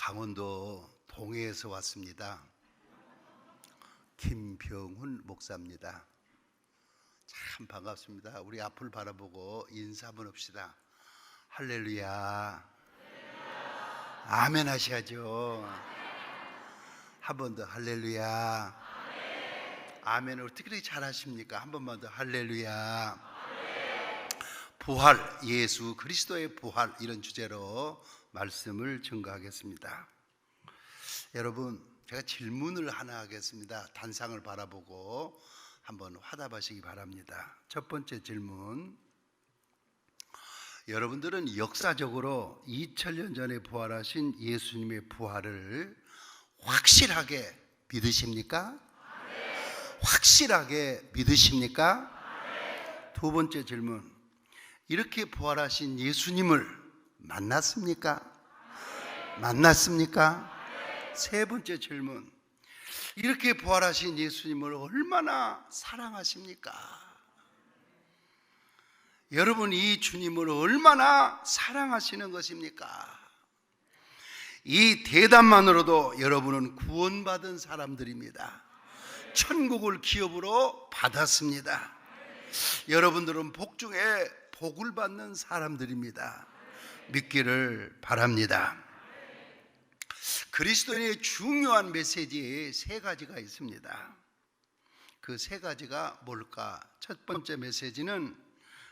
강원도 동해에서 왔습니다. 김병훈 목사입니다. 참 반갑습니다. 우리 앞을 바라보고 인사 한번 합시다. 할렐루야. 아멘 하셔야죠. 한 번 더 할렐루야. 아멘을 어떻게 그렇게 잘하십니까? 한 번만 더 할렐루야. 부활, 예수 그리스도의 부활, 이런 주제로 말씀을 증거하겠습니다. 여러분, 제가 질문을 하나 하겠습니다. 단상을 바라보고 한번 화답하시기 바랍니다. 첫 번째 질문, 여러분들은 역사적으로 2000년 전에 부활하신 예수님의 부활을 확실하게 믿으십니까? 확실하게 믿으십니까? 두 번째 질문, 이렇게 부활하신 예수님을 만났습니까? 만났습니까? 세 번째 질문, 이렇게 부활하신 예수님을 얼마나 사랑하십니까? 여러분, 이 주님을 얼마나 사랑하시는 것입니까? 이 대답만으로도 여러분은 구원받은 사람들입니다. 천국을 기업으로 받았습니다. 여러분들은 복 중에 복을 받는 사람들입니다. 믿기를 바랍니다. 그리스도인의 중요한 메시지에 세 가지가 있습니다. 그 세 가지가 뭘까? 첫 번째 메시지는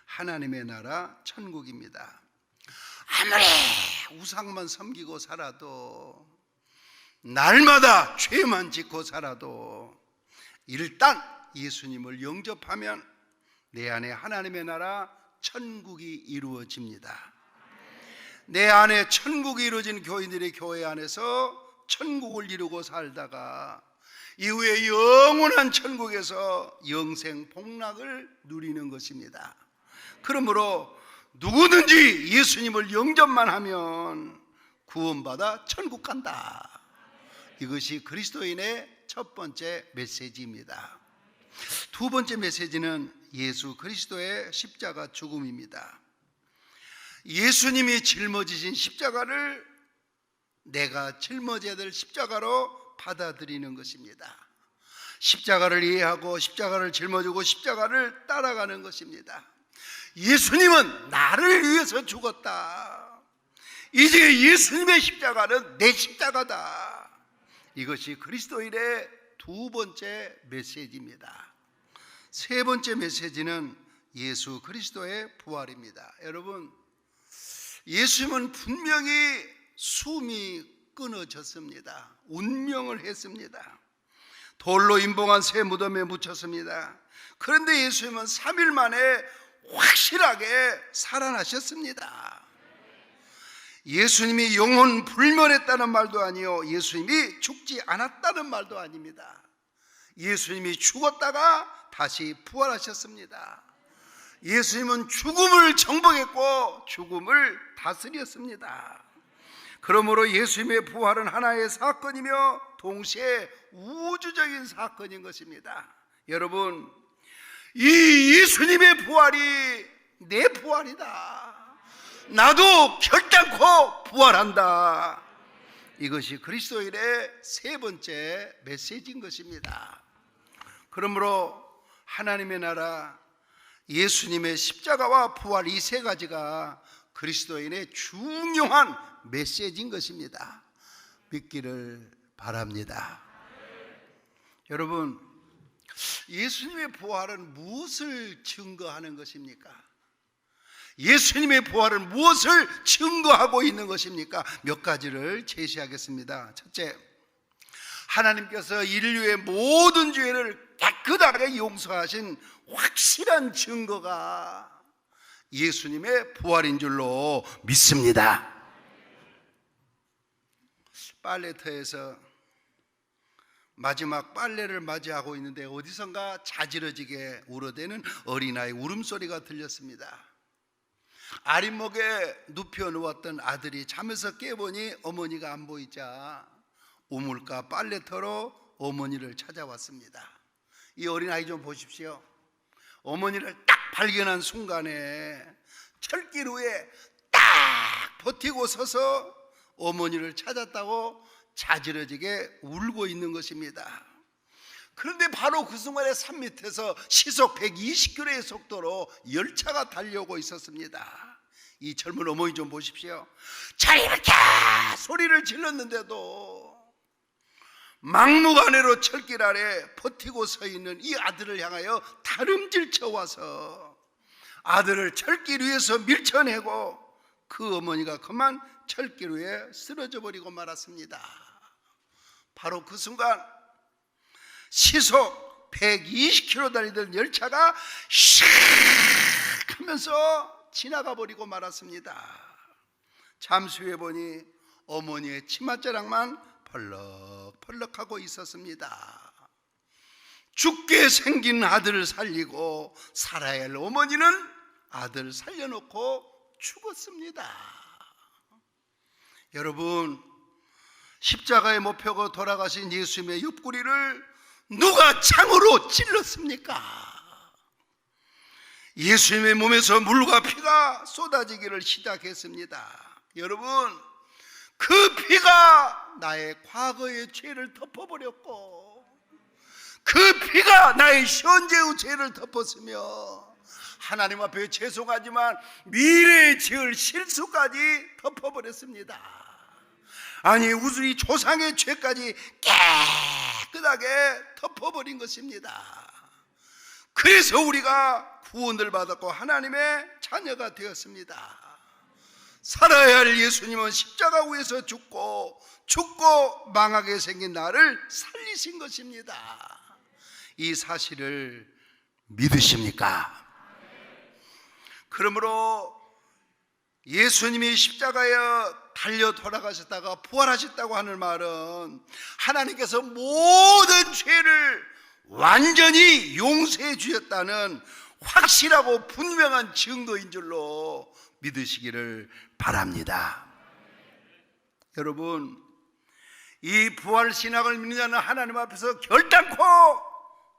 하나님의 나라 천국입니다. 아무리 우상만 섬기고 살아도, 날마다 죄만 짓고 살아도 일단 예수님을 영접하면 내 안에 하나님의 나라 천국이 이루어집니다. 내 안에 천국이 이루어진 교인들의 교회 안에서 천국을 이루고 살다가 이후에 영원한 천국에서 영생 복락을 누리는 것입니다. 그러므로 누구든지 예수님을 영접만 하면 구원받아 천국 간다. 이것이 그리스도인의 첫 번째 메시지입니다. 두 번째 메시지는 예수 그리스도의 십자가 죽음입니다. 예수님이 짊어지신 십자가를 내가 짊어져야 될 십자가로 받아들이는 것입니다. 십자가를 이해하고 십자가를 짊어지고 십자가를 따라가는 것입니다. 예수님은 나를 위해서 죽었다. 이제 예수님의 십자가는 내 십자가다. 이것이 그리스도인의 두 번째 메시지입니다. 세 번째 메시지는 예수 그리스도의 부활입니다. 여러분, 예수님은 분명히 숨이 끊어졌습니다. 운명을 했습니다. 돌로 임봉한 새 무덤에 묻혔습니다. 그런데 예수님은 3일 만에 확실하게 살아나셨습니다. 예수님이 영혼 불멸했다는 말도 아니요, 예수님이 죽지 않았다는 말도 아닙니다. 예수님이 죽었다가 다시 부활하셨습니다. 예수님은 죽음을 정복했고 죽음을 다스렸습니다. 그러므로 예수님의 부활은 하나의 사건이며 동시에 우주적인 사건인 것입니다. 여러분, 이 예수님의 부활이 내 부활이다. 나도 결단코 부활한다. 이것이 그리스도인의 세 번째 메시지인 것입니다. 그러므로 하나님의 나라, 예수님의 십자가와 부활, 이 세 가지가 그리스도인의 중요한 메시지인 것입니다. 믿기를 바랍니다. 여러분, 예수님의 부활은 무엇을 증거하는 것입니까? 예수님의 부활은 무엇을 증거하고 있는 것입니까? 몇 가지를 제시하겠습니다. 첫째, 하나님께서 인류의 모든 죄를 깨끗하게 용서하신 확실한 증거가 예수님의 부활인 줄로 믿습니다. 빨래터에서 마지막 빨래를 맞이하고 있는데 어디선가 자지러지게 울어대는 어린아이 울음소리가 들렸습니다. 아랫목에 눕혀 누웠던 아들이 잠에서 깨보니 어머니가 안 보이자 우물가 빨래터로 어머니를 찾아왔습니다. 이 어린아이 좀 보십시오. 어머니를 딱 발견한 순간에 철길 위에 딱 버티고 서서 어머니를 찾았다고 자지러지게 울고 있는 것입니다. 그런데 바로 그 순간에 산 밑에서 시속 120km의 속도로 열차가 달려오고 있었습니다. 이 젊은 어머니 좀 보십시오. 자, 이렇게 소리를 질렀는데도 막무가내로 철길 아래 버티고 서 있는 이 아들을 향하여 다름질쳐 와서 아들을 철길 위에서 밀쳐내고 그 어머니가 그만 철길 위에 쓰러져 버리고 말았습니다. 바로 그 순간 시속 120km 달리던 열차가 샥 하면서 지나가 버리고 말았습니다. 잠시 후에 보니 어머니의 치맛자락만 펄럭펄럭하고 있었습니다. 죽게 생긴 아들을 살리고 살아야 할 어머니는 아들 살려놓고 죽었습니다. 여러분, 십자가에 못 펴고 돌아가신 예수님의 옆구리를 누가 창으로 찔렀습니까? 예수님의 몸에서 물과 피가 쏟아지기를 시작했습니다. 여러분, 그 피가 나의 과거의 죄를 덮어버렸고 그 피가 나의 현재의 죄를 덮었으며 하나님 앞에 죄송하지만 미래에 지을 실수까지 덮어버렸습니다. 아니, 우리 조상의 죄까지 깨끗하게 덮어버린 것입니다. 그래서 우리가 구원을 받았고 하나님의 자녀가 되었습니다. 살아야 할 예수님은 십자가 위에서 죽고 망하게 생긴 나를 살리신 것입니다. 이 사실을 믿으십니까? 그러므로 예수님이 십자가에 달려 돌아가셨다가 부활하셨다고 하는 말은 하나님께서 모든 죄를 완전히 용서해 주셨다는 확실하고 분명한 증거인 줄로 믿으시기를 바랍니다. 여러분, 이 부활 신학을 믿는 자는 하나님 앞에서 결단코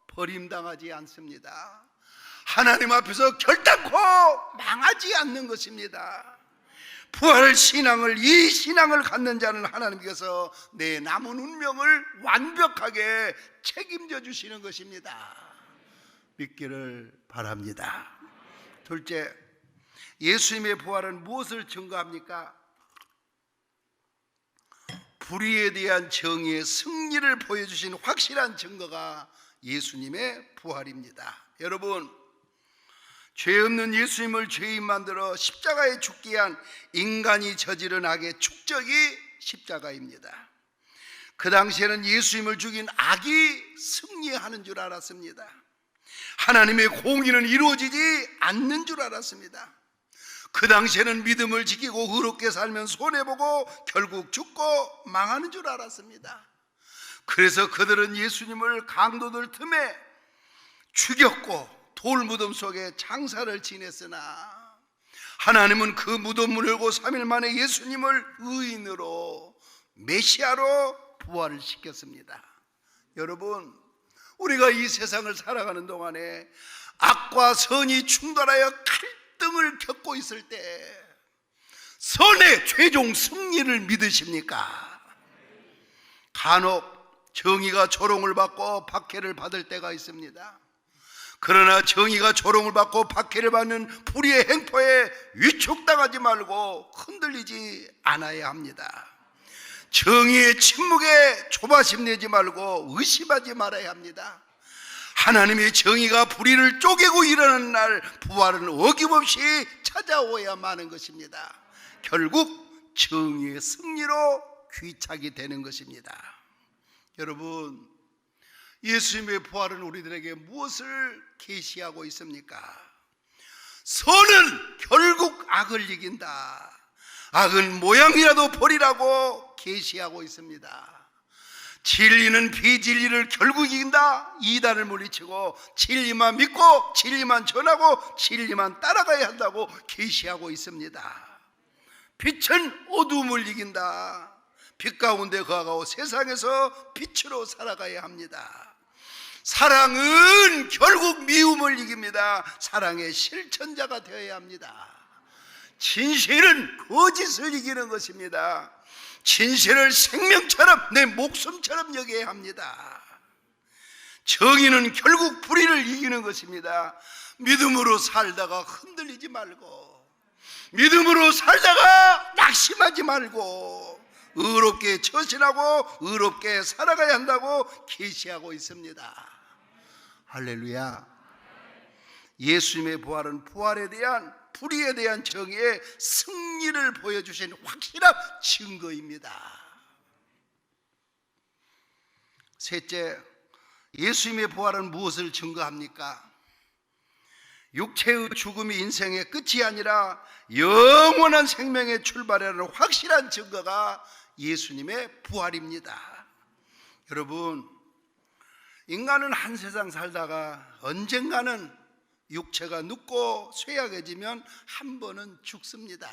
버림당하지 않습니다. 하나님 앞에서 결단코 망하지 않는 것입니다. 부활 신앙을, 이 신앙을 갖는 자는 하나님께서 내 남은 운명을 완벽하게 책임져 주시는 것입니다. 믿기를 바랍니다. 둘째, 예수님의 부활은 무엇을 증거합니까? 불의에 대한 정의의 승리를 보여주신 확실한 증거가 예수님의 부활입니다. 여러분, 죄 없는 예수님을 죄인 만들어 십자가에 죽게 한 인간이 저지른 악의 축적이 십자가입니다. 그 당시에는 예수님을 죽인 악이 승리하는 줄 알았습니다. 하나님의 공의는 이루어지지 않는 줄 알았습니다. 그 당시에는 믿음을 지키고 의롭게 살면 손해보고 결국 죽고 망하는 줄 알았습니다. 그래서 그들은 예수님을 강도들 틈에 죽였고 돌무덤 속에 장사를 지냈으나 하나님은 그 무덤을 열고 3일 만에 예수님을 의인으로 메시아로 부활을 시켰습니다. 여러분, 우리가 이 세상을 살아가는 동안에 악과 선이 충돌하여 갈등을 겪고 있을 때 선의 최종 승리를 믿으십니까? 간혹 정의가 조롱을 받고 박해를 받을 때가 있습니다. 그러나 정의가 조롱을 받고 박해를 받는 불의의 행포에 위축당하지 말고 흔들리지 않아야 합니다. 정의의 침묵에 조바심 내지 말고 의심하지 말아야 합니다. 하나님의 정의가 불의를 쪼개고 일어나는 날 부활은 어김없이 찾아오야만 하는 것입니다. 결국 정의의 승리로 귀착이 되는 것입니다. 여러분, 예수님의 부활은 우리들에게 무엇을 계시하고 있습니까? 선은 결국 악을 이긴다. 악은 모양이라도 버리라고 계시하고 있습니다. 진리는 비진리를 결국 이긴다. 이단을 물리치고 진리만 믿고 진리만 전하고 진리만 따라가야 한다고 계시하고 있습니다. 빛은 어둠을 이긴다. 빛 가운데 거하고 세상에서 빛으로 살아가야 합니다. 사랑은 결국 미움을 이깁니다. 사랑의 실천자가 되어야 합니다. 진실은 거짓을 이기는 것입니다. 진실을 생명처럼 내 목숨처럼 여겨야 합니다. 정의는 결국 불의를 이기는 것입니다. 믿음으로 살다가 흔들리지 말고, 믿음으로 살다가 낙심하지 말고, 의롭게 처신하고 의롭게 살아가야 한다고 계시하고 있습니다. 할렐루야. 예수님의 부활은 부활에 대한, 불의에 대한 정의의 승리를 보여주신 확실한 증거입니다. 셋째, 예수님의 부활은 무엇을 증거합니까? 육체의 죽음이 인생의 끝이 아니라 영원한 생명의 출발이라는 확실한 증거가 예수님의 부활입니다. 여러분, 인간은 한 세상 살다가 언젠가는 육체가 눕고 쇠약해지면 한 번은 죽습니다.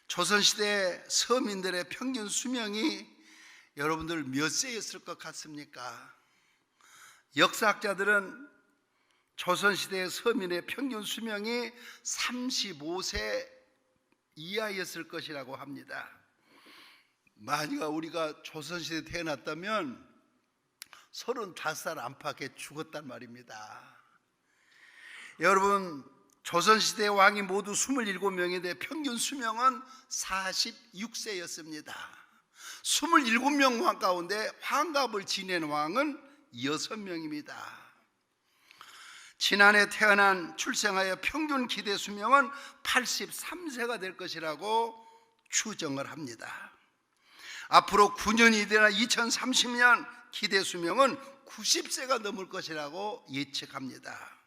조선시대 서민들의 평균 수명이 여러분들 몇 세였을 것 같습니까? 역사학자들은 조선시대 서민의 평균 수명이 35세 이하였을 것이라고 합니다. 만약 우리가 조선시대에 태어났다면 35살 안팎에 죽었단 말입니다. 여러분, 조선시대 왕이 모두 27명인데 평균 수명은 46세였습니다. 27명 왕 가운데 환갑을 지낸 왕은 6명입니다. 지난해 태어난 출생하여 평균 기대 수명은 83세가 될 것이라고 추정을 합니다. 앞으로 9년이 되나 2030년 기대 수명은 90세가 넘을 것이라고 예측합니다.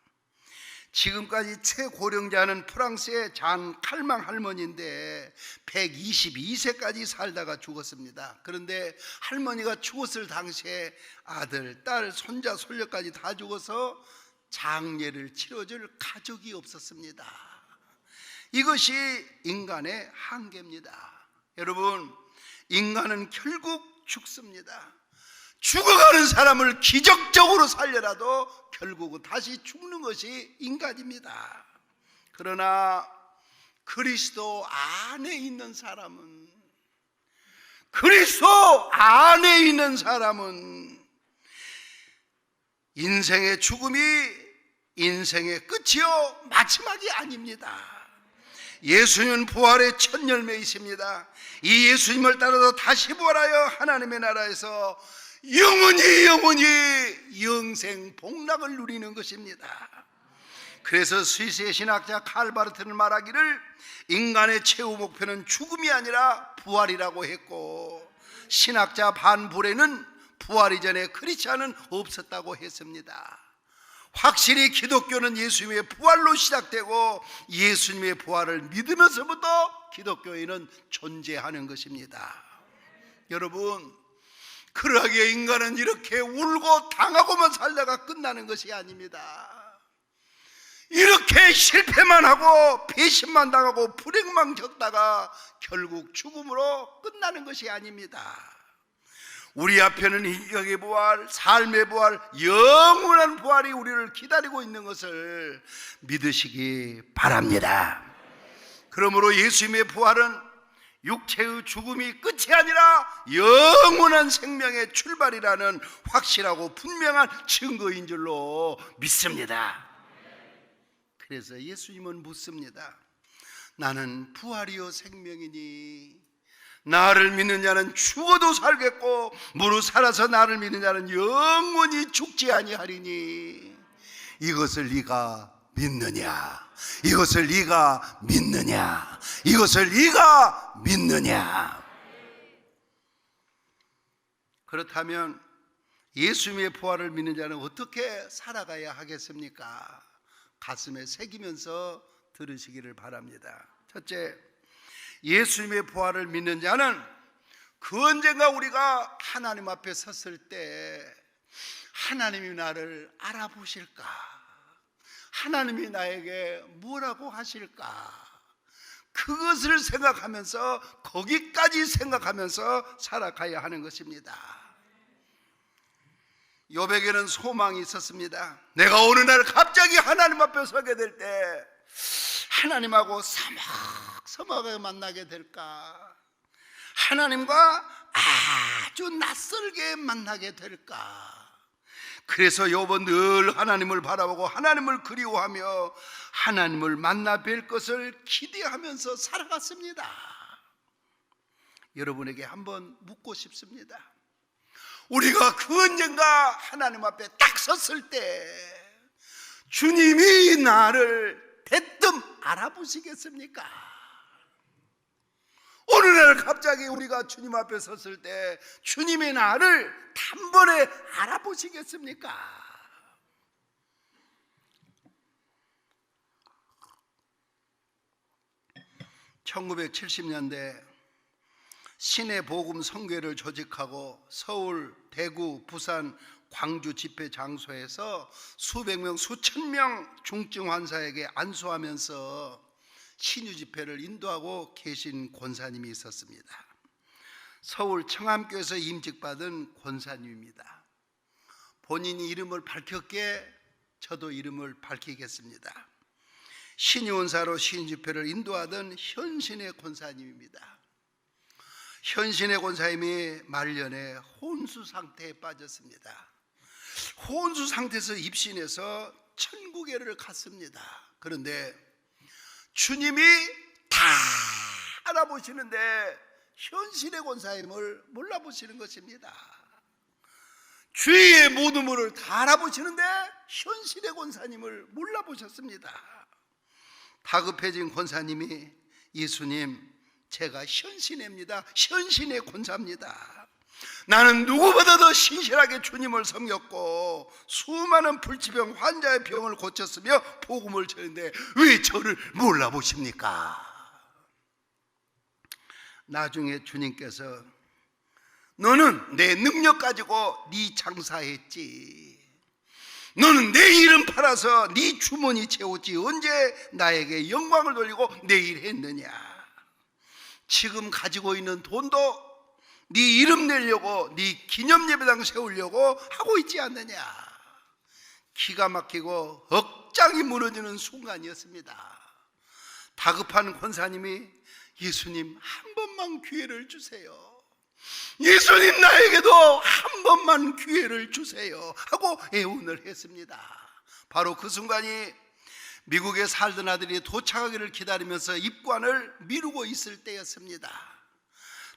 지금까지 최고령자는 프랑스의 잔 칼망 할머니인데 122세까지 살다가 죽었습니다. 그런데 할머니가 죽었을 당시에 아들, 딸, 손자, 손녀까지 다 죽어서 장례를 치러줄 가족이 없었습니다. 이것이 인간의 한계입니다. 여러분, 인간은 결국 죽습니다. 죽어가는 사람을 기적적으로 살려라도 결국은 다시 죽는 것이 인간입니다. 그러나 그리스도 안에 있는 사람은, 인생의 죽음이 인생의 끝이요 마지막이 아닙니다. 예수님은 부활의 첫 열매이십니다. 이 예수님을 따라서 다시 부활하여 하나님의 나라에서 영원히 영생 복락을 누리는 것입니다. 그래서 스위스의 신학자 칼바르트는 말하기를 인간의 최후 목표는 죽음이 아니라 부활이라고 했고, 신학자 반 브레는 부활 이전에 크리스찬은 없었다고 했습니다. 확실히 기독교는 예수님의 부활로 시작되고 예수님의 부활을 믿으면서부터 기독교인은 존재하는 것입니다. 여러분, 그러하기에 인간은 이렇게 울고 당하고만 살다가 끝나는 것이 아닙니다. 이렇게 실패만 하고 배신만 당하고 불행만 겪다가 결국 죽음으로 끝나는 것이 아닙니다. 우리 앞에는 인격의 부활, 삶의 부활, 영원한 부활이 우리를 기다리고 있는 것을 믿으시기 바랍니다. 그러므로 예수님의 부활은 육체의 죽음이 끝이 아니라 영원한 생명의 출발이라는 확실하고 분명한 증거인 줄로 믿습니다. 그래서 예수님은 묻습니다. 나는 부활이요 생명이니 나를 믿는 자는 죽어도 살겠고 무릇 살아서 나를 믿는 자는 영원히 죽지 아니하리니 이것을 네가 믿느냐? 이것을 네가 믿느냐? 이것을 네가 믿느냐? 그렇다면 예수님의 부활을 믿는 자는 어떻게 살아가야 하겠습니까? 가슴에 새기면서 들으시기를 바랍니다. 첫째, 예수님의 부활을 믿는 자는 그 언젠가 우리가 하나님 앞에 섰을 때 하나님이 나를 알아보실까? 하나님이 나에게 뭐라고 하실까? 그것을 생각하면서, 거기까지 생각하면서 살아가야 하는 것입니다. 욥에게는 소망이 있었습니다. 내가 어느 날 갑자기 하나님 앞에 서게 될 때 하나님하고 서먹서먹하게 만나게 될까? 하나님과 아주 낯설게 만나게 될까? 그래서 욥은 늘 하나님을 바라보고 하나님을 그리워하며 하나님을 만나 뵐 것을 기대하면서 살아갔습니다. 여러분에게 한번 묻고 싶습니다. 우리가 그 언젠가 하나님 앞에 딱 섰을 때 주님이 나를 대뜸 알아보시겠습니까? 어느 날 갑자기 우리가 주님 앞에 섰을 때 주님이 나를 단번에 알아보시겠습니까? (1970년대) 신의 복음 선교회를 조직하고 서울, 대구, 부산, 광주 집회 장소에서 수백 명, 수천 명 중증 환자에게 안수하면서 신유 집회를 인도하고 계신 권사님이 있었습니다. 서울 청암교에서 임직받은 권사님입니다. 본인이 이름을 밝혔기에 저도 이름을 밝히겠습니다. 신유원사로 신유 집회를 인도하던 현신의 권사님입니다. 현신의 권사님이 말년에 혼수 상태에 빠졌습니다. 혼수 상태에서 입신해서 천국에를 갔습니다. 그런데 주님이 다 알아보시는데 현신의 권사님을 몰라보시는 것입니다. 주위의 모든 분을 다 알아보시는데 현신의 권사님을 몰라보셨습니다. 다급해진 권사님이 예수님, 제가 현신입니다. 현신의 권사입니다. 나는 누구보다 더 신실하게 주님을 섬겼고 수많은 불치병 환자의 병을 고쳤으며 복음을 전했는데 왜 저를 몰라보십니까? 나중에 주님께서 너는 내 능력 가지고 네 장사했지, 너는 내 이름 팔아서 네 주머니 채웠지, 언제 나에게 영광을 돌리고 내 일 했느냐? 지금 가지고 있는 돈도 네 이름 내려고, 네 기념예배당 세우려고 하고 있지 않느냐? 기가 막히고 억장이 무너지는 순간이었습니다. 다급한 권사님이 예수님 한 번만 기회를 주세요, 예수님 나에게도 한 번만 기회를 주세요 하고 애원을 했습니다. 바로 그 순간이 미국에 살던 아들이 도착하기를 기다리면서 입관을 미루고 있을 때였습니다.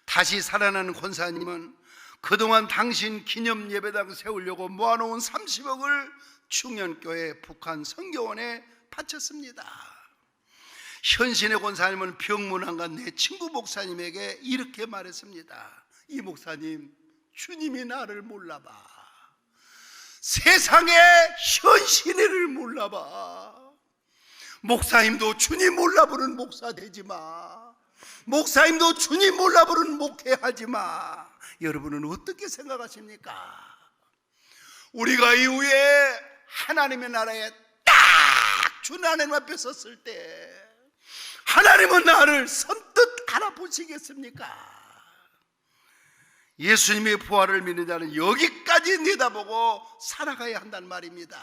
다시 살아나는 권사님은 그동안 당신 기념 예배당 세우려고 모아놓은 30억을 충현교회 북한 선교원에 바쳤습니다. 현신의 권사님은 병문안 간 내 친구 목사님에게 이렇게 말했습니다. 이 목사님, 주님이 나를 몰라봐. 세상에 현신을 몰라봐. 목사님도 주님 몰라보는 목사 되지 마. 목사님도 주님 몰라보는 목회하지 마. 여러분은 어떻게 생각하십니까? 우리가 이후에 하나님의 나라에 딱 주 하나님 앞에 섰을 때 하나님은 나를 선뜻 알아보시겠습니까? 예수님의 부활을 믿는 자는 여기까지 내다보고 살아가야 한다는 말입니다.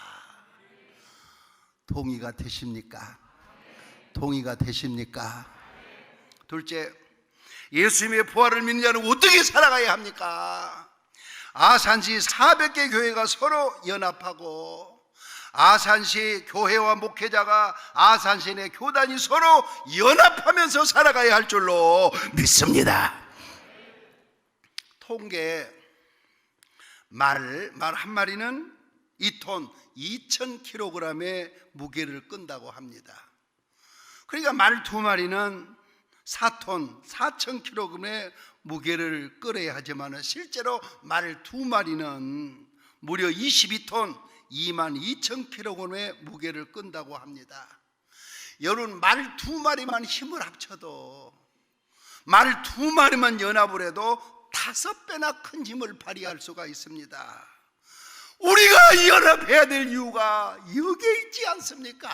동의가 되십니까? 동의가 되십니까? 둘째, 예수님의 부활을 믿는 자는 어떻게 살아가야 합니까? 아산시 400개 교회가 서로 연합하고 아산시 교회와 목회자가 아산시 내 교단이 서로 연합하면서 살아가야 할 줄로 믿습니다. 통계 말 한 마리는 2톤 2000kg의 무게를 끈다고 합니다. 그러니까 말 2마리는 4톤 4000kg의 무게를 끌어야 하지만 실제로 말 2마리는 무려 22톤 22,000kg의 무게를 끈다고 합니다. 여러분, 말 2마리만 힘을 합쳐도, 말 2마리만 연합을 해도 5배나 큰 힘을 발휘할 수가 있습니다. 우리가 연합해야 될 이유가 여기에 있지 않습니까?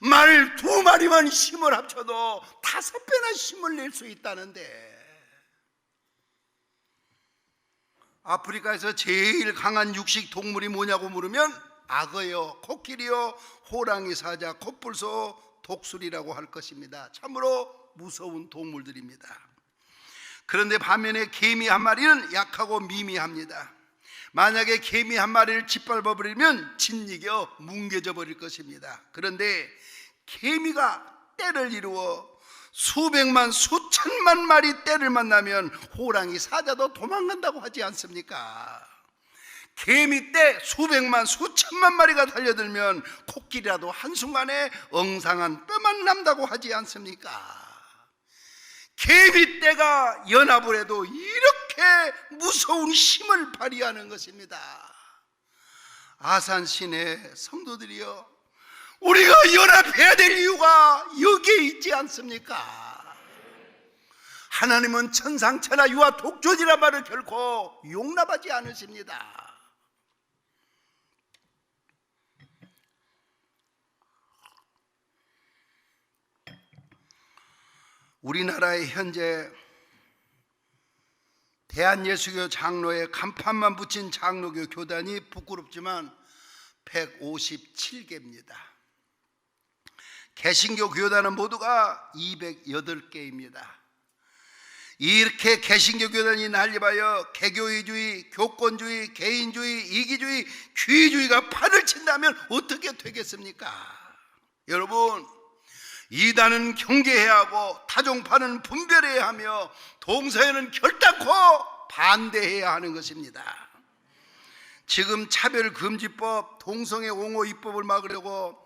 말 2마리만 힘을 합쳐도 5배나 힘을 낼 수 있다는데, 아프리카에서 제일 강한 육식 동물이 뭐냐고 물으면 악어요, 코끼리요, 호랑이, 사자, 코뿔소, 독수리라고 할 것입니다. 참으로 무서운 동물들입니다. 그런데 반면에 개미 한 마리는 약하고 미미합니다. 만약에 개미 한 마리를 짓밟아 버리면 짓이겨 뭉개져 버릴 것입니다. 그런데 개미가 떼를 이루어 수백만 수천만 마리 떼를 만나면 호랑이, 사자도 도망간다고 하지 않습니까? 개미 떼 수백만 수천만 마리가 달려들면 코끼리라도 한순간에 엉상한 뼈만 남다고 하지 않습니까? 개미 떼가 연합을 해도 이렇게 무서운 힘을 발휘하는 것입니다. 아산 시내 성도들이여, 우리가 연합해야 될 이유가 여기에 있지 않습니까? 하나님은 천상천하 유아 독존이란 말을 결코 용납하지 않으십니다. 우리나라의 현재 대한예수교 장로의 간판만 붙인 장로교 교단이 부끄럽지만 157개입니다. 개신교 교단은 모두가 208개입니다. 이렇게 개신교 교단이 난립하여 개교의주의, 교권주의, 개인주의, 이기주의, 귀주의가 판을 친다면 어떻게 되겠습니까? 여러분, 이단은 경계해야 하고 타종파는 분별해야 하며 동서에는 결단코 반대해야 하는 것입니다. 지금 차별금지법, 동성애 옹호 입법을 막으려고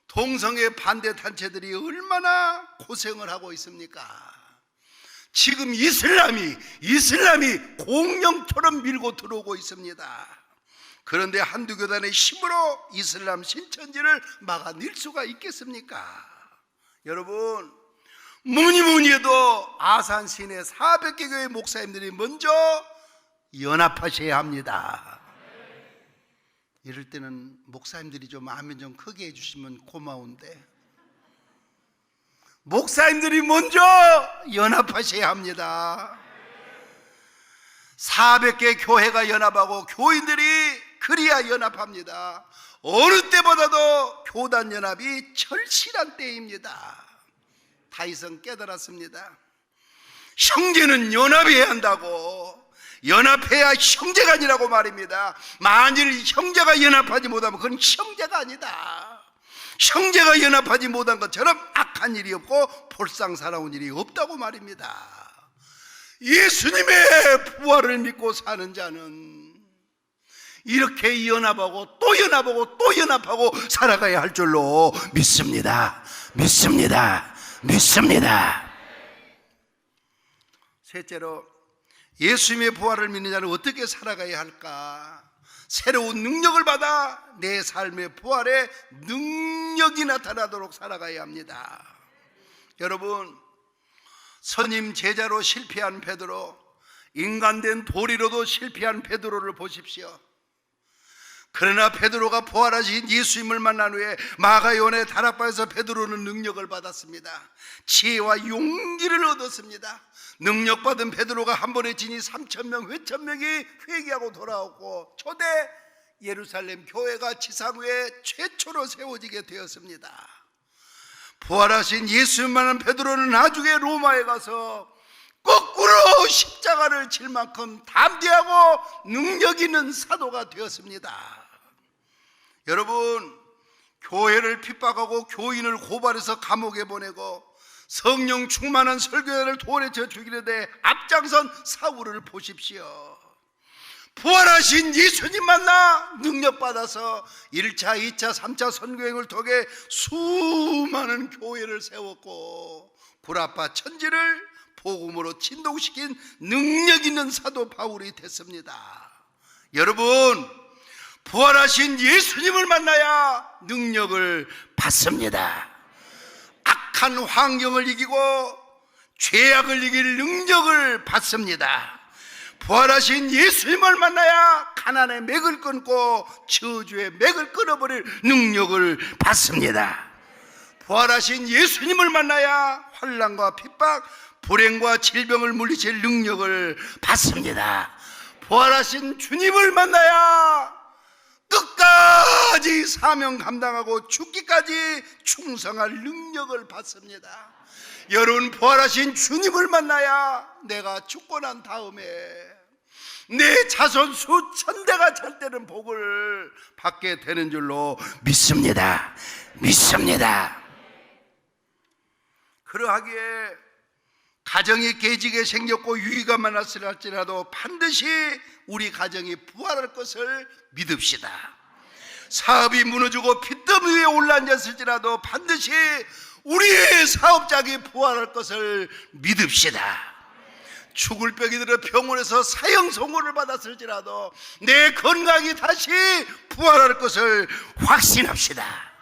동성애 반대 단체들이 얼마나 고생을 하고 있습니까? 지금 이슬람이 공룡처럼 밀고 들어오고 있습니다. 그런데 한두 교단의 힘으로 이슬람 신천지를 막아낼 수가 있겠습니까? 여러분, 뭐니 해도 아산 시내 400개 교회 목사님들이 먼저 연합하셔야 합니다. 이럴 때는 목사님들이 좀 아멘 좀 크게 해주시면 고마운데, 목사님들이 먼저 연합하셔야 합니다. 400개 교회가 연합하고 교인들이 그리야 연합합니다. 어느 때보다도 교단 연합이 절실한 때입니다. 다윗은 깨달았습니다. 형제는 연합해야 한다고. 연합해야 형제가 아니라고 말입니다. 만일 형제가 연합하지 못하면 그건 형제가 아니다. 형제가 연합하지 못한 것처럼 악한 일이 없고 볼상사나운 일이 없다고 말입니다. 예수님의 부활을 믿고 사는 자는 이렇게 연합하고 또 연합하고 또 연합하고 살아가야 할 줄로 믿습니다. 셋째로, 예수님의 부활을 믿는 자는 어떻게 살아가야 할까? 새로운 능력을 받아 내 삶의 부활에 능력이 나타나도록 살아가야 합니다. 여러분, 선임 제자로 실패한 베드로, 인간된 도리로도 실패한 베드로를 보십시오. 그러나 베드로가 부활하신 예수님을 만난 후에 마가요한의 다락방에서 베드로는 능력을 받았습니다. 지혜와 용기를 얻었습니다. 능력받은 베드로가 한 번에 진이 3,000명, 회천명이 회개하고 돌아오고 초대 예루살렘 교회가 지상 위에 최초로 세워지게 되었습니다. 부활하신 예수님 만난 베드로는 나중에 로마에 가서 거꾸로 십자가를 질 만큼 담대하고 능력 있는 사도가 되었습니다. 여러분, 교회를 핍박하고 교인을 고발해서 감옥에 보내고 성령 충만한 설교자를 도래쳐 죽이려 대 앞장선 사울을 보십시오. 부활하신 예수님 만나 능력받아서 1차, 2차, 3차 선교행을 통해 수많은 교회를 세웠고 구라파 천지를 복음으로 진동시킨 능력 있는 사도 바울이 됐습니다. 여러분, 부활하신 예수님을 만나야 능력을 받습니다. 악한 환경을 이기고 죄악을 이길 능력을 받습니다. 부활하신 예수님을 만나야 가난의 맥을 끊고 저주의 맥을 끊어버릴 능력을 받습니다. 부활하신 예수님을 만나야 환난과 핍박, 불행과 질병을 물리칠 능력을 받습니다. 부활하신 주님을 만나야 끝까지 사명 감당하고 죽기까지 충성할 능력을 받습니다. 여러분, 부활하신 주님을 만나야 내가 죽고 난 다음에 내 자손 수천 대가 잘 되는 복을 받게 되는 줄로 믿습니다. 그러하기에 가정이 깨지게 생겼고 유의가 많았으라 할지라도 반드시 우리 가정이 부활할 것을 믿읍시다. 사업이 무너지고 핏더미 위에 올라앉았을지라도 반드시 우리의 사업장이 부활할 것을 믿읍시다. 죽을 병이 들어 병원에서 사형 선고를 받았을지라도 내 건강이 다시 부활할 것을 확신합시다.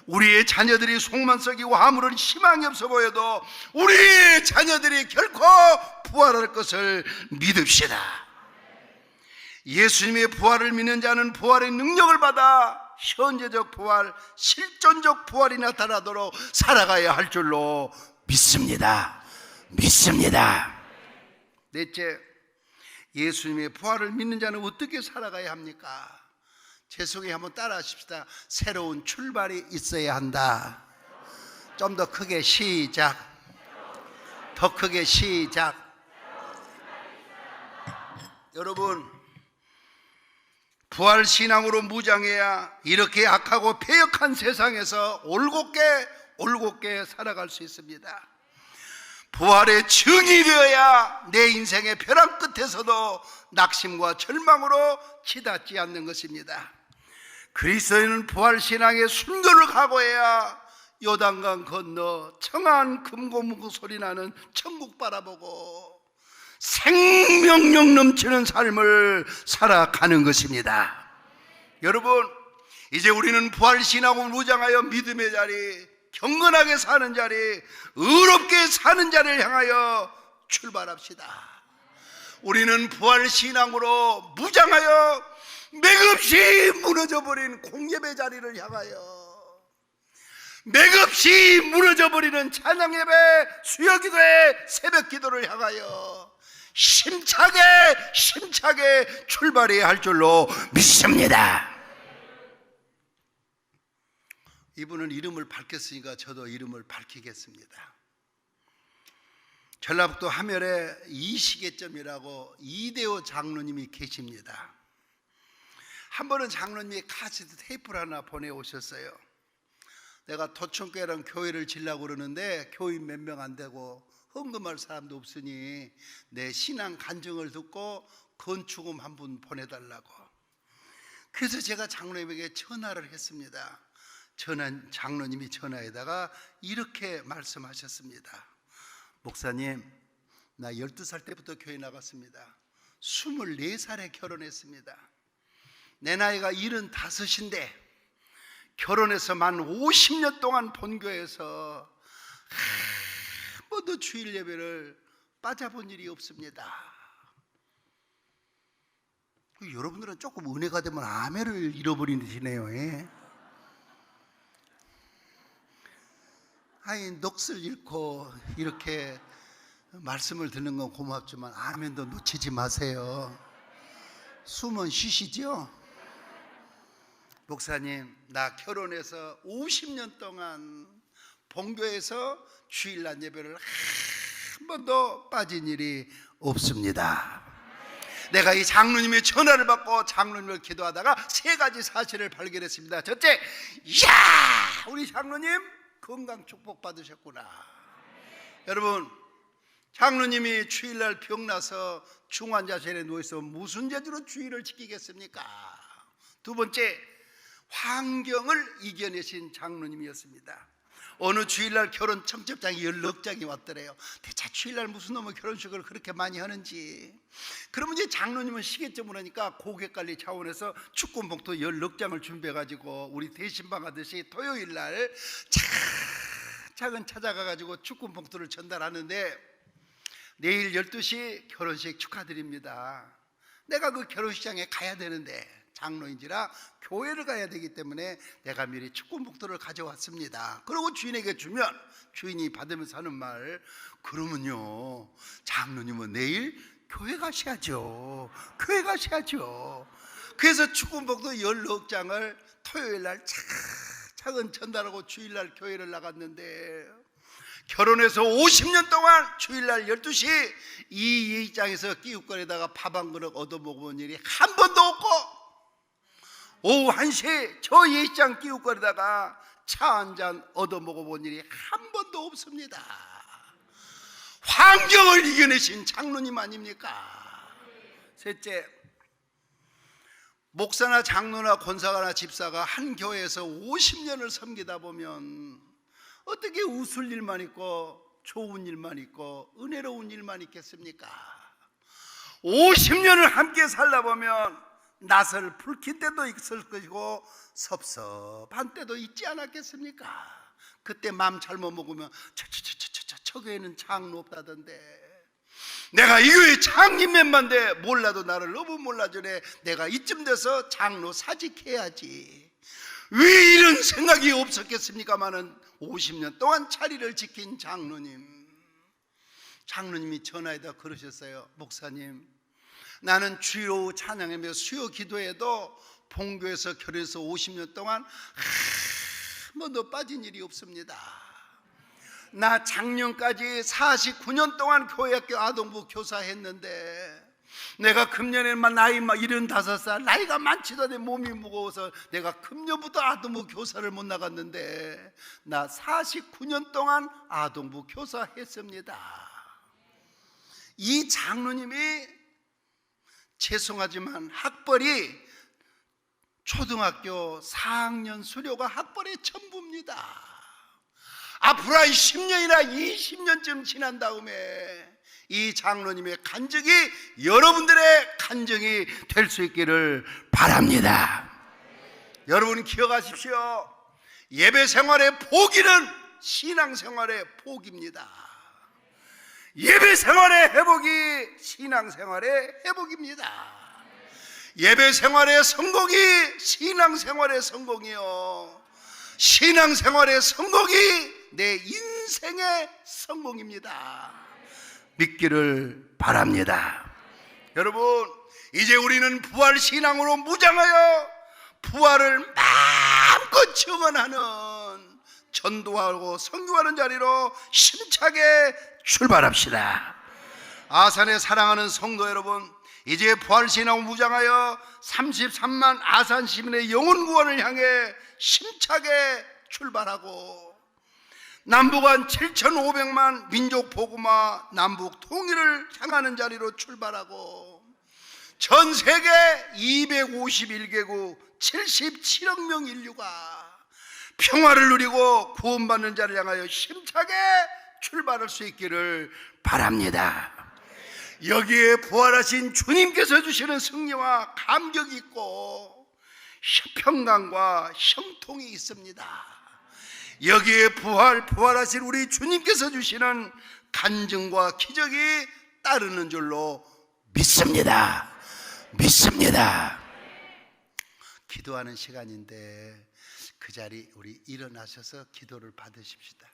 우리의 자녀들이 속만 썩이고 아무런 희망이 없어 보여도 우리의 자녀들이 결코 부활할 것을 믿읍시다. 예수님의 부활을 믿는 자는 부활의 능력을 받아 현재적 부활, 실존적 부활이 나타나도록 살아가야 할 줄로 믿습니다. 넷째, 예수님의 부활을 믿는 자는 어떻게 살아가야 합니까? 제 속에 한번 따라 하십시다. 새로운 출발이 있어야 한다. 좀 더 크게 시작. 더 크게 시작. 여러분, 부활 신앙으로 무장해야 이렇게 악하고 패역한 세상에서 올곧게 살아갈 수 있습니다. 부활의 증이 되어야 내 인생의 벼랑 끝에서도 낙심과 절망으로 치닫지 않는 것입니다. 그리스도인은 부활 신앙의 순교를 각오해야 요단강 건너 청아한 금고무고 소리 나는 천국 바라보고 생명력 넘치는 삶을 살아가는 것입니다. 여러분, 이제 우리는 부활 신앙으로 무장하여 믿음의 자리, 경건하게 사는 자리, 의롭게 사는 자리를 향하여 출발합시다. 우리는 부활 신앙으로 무장하여 맥없이 무너져버린 공예배 자리를 향하여, 맥없이 무너져버리는 찬양예배, 수요기도의 새벽기도를 향하여 힘차게 출발해야 할 줄로 믿습니다. 이분은 이름을 밝혔으니까 저도 이름을 밝히겠습니다. 전라북도 하멸에 이시계점이라고 이대호 장로님이 계십니다. 한 번은 장로님이 카세트 테이프를 하나 보내오셨어요. 내가 도청교회라는 교회를 지려고 그러는데 교인 몇 명 안 되고 헌금할 사람도 없으니 내 신앙 간증을 듣고 건축금 한 분 보내달라고. 그래서 제가 장로님에게 전화를 했습니다. 장로님이 전화에다가 이렇게 말씀하셨습니다. 목사님, 나 12살 때부터 교회 나갔습니다. 24살에 결혼했습니다. 내 나이가 75인데 결혼해서 만 50년 동안 본교회에서 한 번도 주일 예배를 빠져본 일이 없습니다. 여러분들은 조금 은혜가 되면 아멘을 잃어버리시네요. 예? 아니, 넋을 잃고 이렇게 말씀을 듣는 건 고맙지만 아멘도 놓치지 마세요. 숨은 쉬시죠? 목사님, 나 결혼해서 50년 동안 본교에서 주일날 예배를 한 번도 빠진 일이 없습니다. 내가 이 장로님의 전화를 받고 장로님을 기도하다가 세 가지 사실을 발견했습니다. 첫째, 이야, 우리 장로님 건강 축복 받으셨구나. 여러분, 장로님이 주일날 병나서 중환자실에 누워있어 무슨 재주로 주일을 지키겠습니까? 두 번째, 환경을 이겨내신 장로님이었습니다. 어느 주일날 결혼 청첩장이 16장이 왔더래요. 대체 주일날 무슨 놈의 결혼식을 그렇게 많이 하는지. 그러면 이제 장로님은 시계점을 하니까 고객관리 차원에서 축구 봉투 16장을 준비해가지고 우리 대신방 하듯이 토요일날 차근 찾아가가지고 축구 봉투를 전달하는데, 내일 12시 결혼식 축하드립니다. 내가 그 결혼식장에 가야 되는데 장로인지라 교회를 가야 되기 때문에 내가 미리 축구 봉투를 가져왔습니다. 그리고 주인에게 주면 주인이 받으면서 하는 말, 그러면요, 장로님은 내일 교회 가셔야죠. 그래서 축구복도 16장을 토요일날 차근차근 전달하고 주일날 교회를 나갔는데, 결혼해서 50년 동안 주일날 12시 이 예의장에서 끼웃거리다가 밥 한 그릇 얻어먹어본 일이 한 번도 없고, 오후 1시에 저 예의장 끼웃거리다가 차 한 잔 얻어먹어본 일이 한 번도 없습니다. 환경을 이겨내신 장로님 아닙니까? 셋째, 목사나 장로나 권사가나 집사가 한 교회에서 50년을 섬기다 보면 어떻게 웃을 일만 있고 좋은 일만 있고 은혜로운 일만 있겠습니까? 50년을 함께 살다 보면 낯을 붉힐 때도 있을 것이고 섭섭한 때도 있지 않았겠습니까? 그때 마음 잘못 먹으면 저 교회는 장로 없다던데, 내가 이 교회 장님맨만데 몰라도 나를 너무 몰라주네, 내가 이쯤 돼서 장로 사직해야지, 왜 이런 생각이 없었겠습니까마는 50년 동안 자리를 지킨 장로님이 전화에다 그러셨어요. 목사님, 나는 주일 오후 찬양하며 수요 기도에도 본교에서 결혼해서 50년 동안 한 번도 빠진 일이 없습니다. 나 작년까지 49년 동안 교회학교 아동부 교사했는데, 내가 금년에만 나이 75살, 나이가 많지도 않은데 몸이 무거워서 내가 금년부터 아동부 교사를 못 나갔는데 나 49년 동안 아동부 교사했습니다. 이 장로님이 죄송하지만 학벌이 초등학교 4학년 수료가 학벌의 전부입니다. 앞으로 10년이나 20년쯤 지난 다음에 이 장로님의 간증이 여러분들의 간증이 될 수 있기를 바랍니다. 여러분 기억하십시오. 예배 생활의 복이는 신앙 생활의 복입니다. 예배 생활의 회복이 신앙 생활의 회복입니다. 예배 생활의 성공이 신앙 생활의 성공이요, 신앙 생활의 성공이 내 인생의 성공입니다. 믿기를 바랍니다. 여러분, 이제 우리는 부활 신앙으로 무장하여 부활을 마음껏 증언하는, 전도하고 선교하는 자리로 힘차게 출발합시다. 아산에 사랑하는 성도 여러분, 이제 부활 신앙으로 무장하여 33만 아산 시민의 영혼 구원을 향해 힘차게 출발하고, 남북한 7,500만 민족 복음화 남북 통일을 향하는 자리로 출발하고, 전 세계 251개국 77억 명 인류가 평화를 누리고 구원받는 자를 향하여 힘차게 출발할 수 있기를 바랍니다. 여기에 부활하신 주님께서 주시는 승리와 감격이 있고 평강과 형통이 있습니다. 여기에 부활하신 우리 주님께서 주시는 간증과 기적이 따르는 줄로 믿습니다. 기도하는 시간인데 그 자리 우리 일어나셔서 기도를 받으십시다.